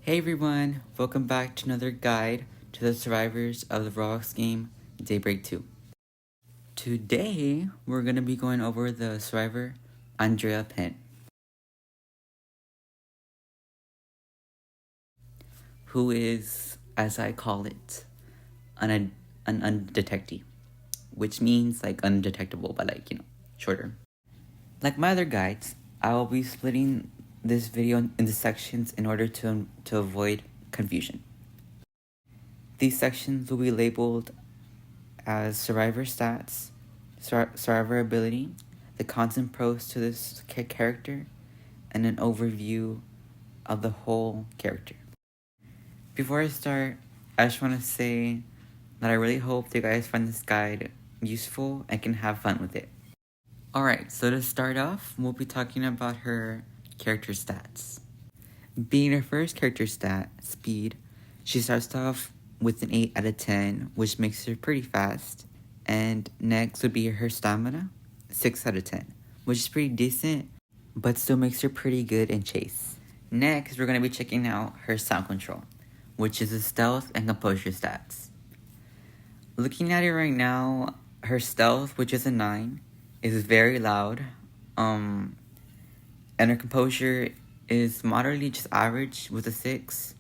Hey everyone, welcome back to another guide to the survivors of the Roblox game Daybreak 2. Today, we're going to be going over the survivor Adriana Penn, who is, as I call it, an undetectee, which means like undetectable, but shorter. Like my other guides, I will be splitting this video into sections in order to avoid confusion. These sections will be labeled as survivor stats, survivor ability, the content pros to this character, and an overview of the whole character. Before I start, I just want to say that I really hope you guys find this guide useful and can have fun with it. Alright, so to start off, we'll be talking about her character stats. Being her first character stat, speed, she starts off with an 8 out of 10, which makes her pretty fast. And next would be her stamina, 6 out of 10, which is pretty decent, but still makes her pretty good in chase. Next, we're going to be checking out her sound control, which is the stealth and composure stats. Looking at it right now, her stealth, which is a 9, is very loud, and her composure is moderately just average with a 6,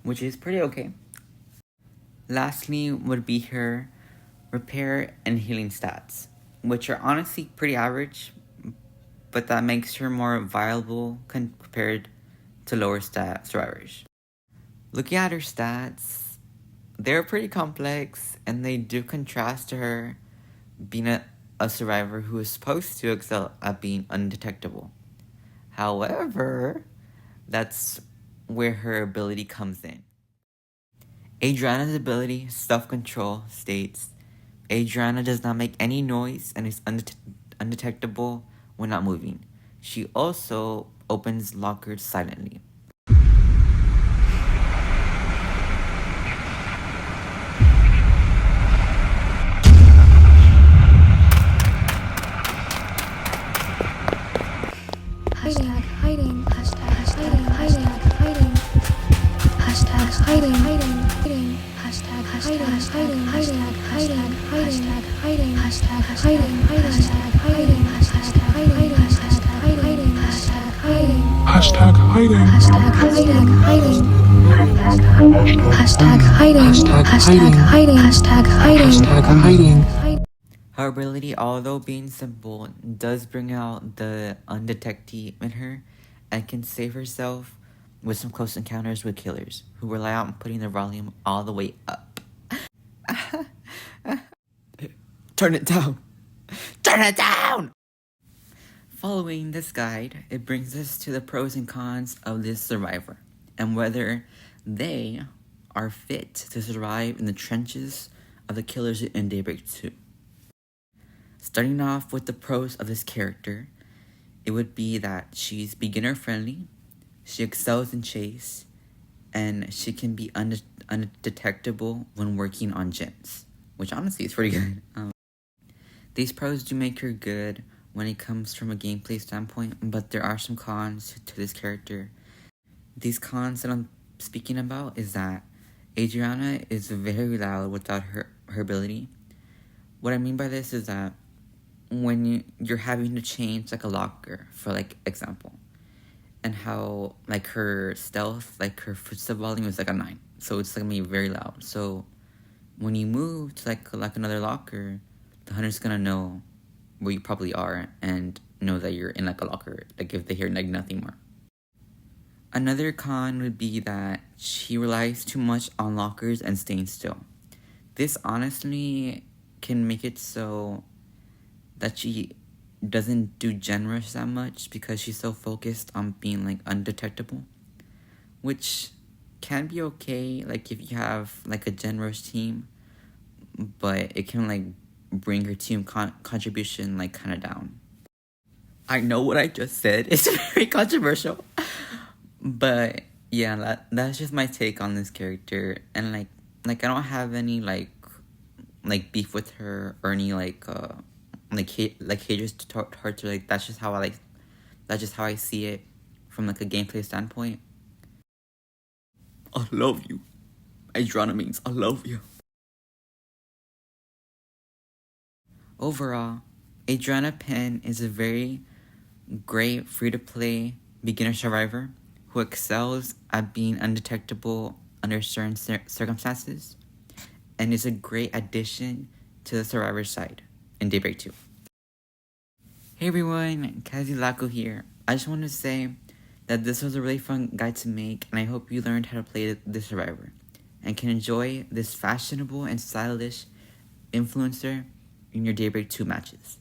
which is pretty okay. Lastly would be her repair and healing stats, which are honestly pretty average, but that makes her more viable compared to lower stat survivors. Looking at her stats, they're pretty complex, and they do contrast to her being a survivor who is supposed to excel at being undetectable. However, that's where her ability comes in. Adriana's ability, self-control, states, Adriana does not make any noise and is undetectable when not moving. She also opens lockers silently. Hiding, hashtag hiding, hashtag hiding, hashtag hiding, hashtag hiding, hashtag hiding, hashtag hiding, hashtag hiding, hashtag hiding, hashtag hiding, hashtag hiding, hashtag hiding, hashtag hiding. Her ability, although being simple, does bring out the undetectee in her and can save herself with some close encounters with killers who rely on putting the volume all the way up. Turn it down! Turn it down! Following this guide, it brings us to the pros and cons of this survivor and whether they are fit to survive in the trenches of the killers in Daybreak 2. Starting off with the pros of this character, it would be that she's beginner friendly, she excels in chase, and she can be undetectable when working on gyms, which honestly is pretty good. These pros do make her good when it comes from a gameplay standpoint, but there are some cons to this character. These cons that I'm speaking about is that Adriana is very loud without her ability. What I mean by this is that when you're having to change like a locker, for like example, and how like her stealth, like her footstep volume is like a 9, so it's like gonna be very loud. So when you move to like another locker, the hunter's gonna know where you probably are and know that you're in like a locker, like if they hear like nothing more. Another con would be that she relies too much on lockers and staying still. This honestly can make it so that she doesn't do gen rush that much because she's so focused on being like undetectable, which can be okay like if you have like a gen rush team, but it can like bring her team contribution like kind of down. I know what I just said is very controversial, but yeah, that's just my take on this character. And like I don't have any like beef with her or any haters to her to like that's just how I see it from like a gameplay standpoint. I love you. Adriana means I love you. Overall, Adriana Penn is a very great free-to-play beginner survivor who excels at being undetectable under certain circumstances and is a great addition to the survivor side in Daybreak 2. Hey everyone, Kazilako here. I just want to say that this was a really fun guide to make, and I hope you learned how to play the survivor and can enjoy this fashionable and stylish influencer in your Daybreak 2 matches.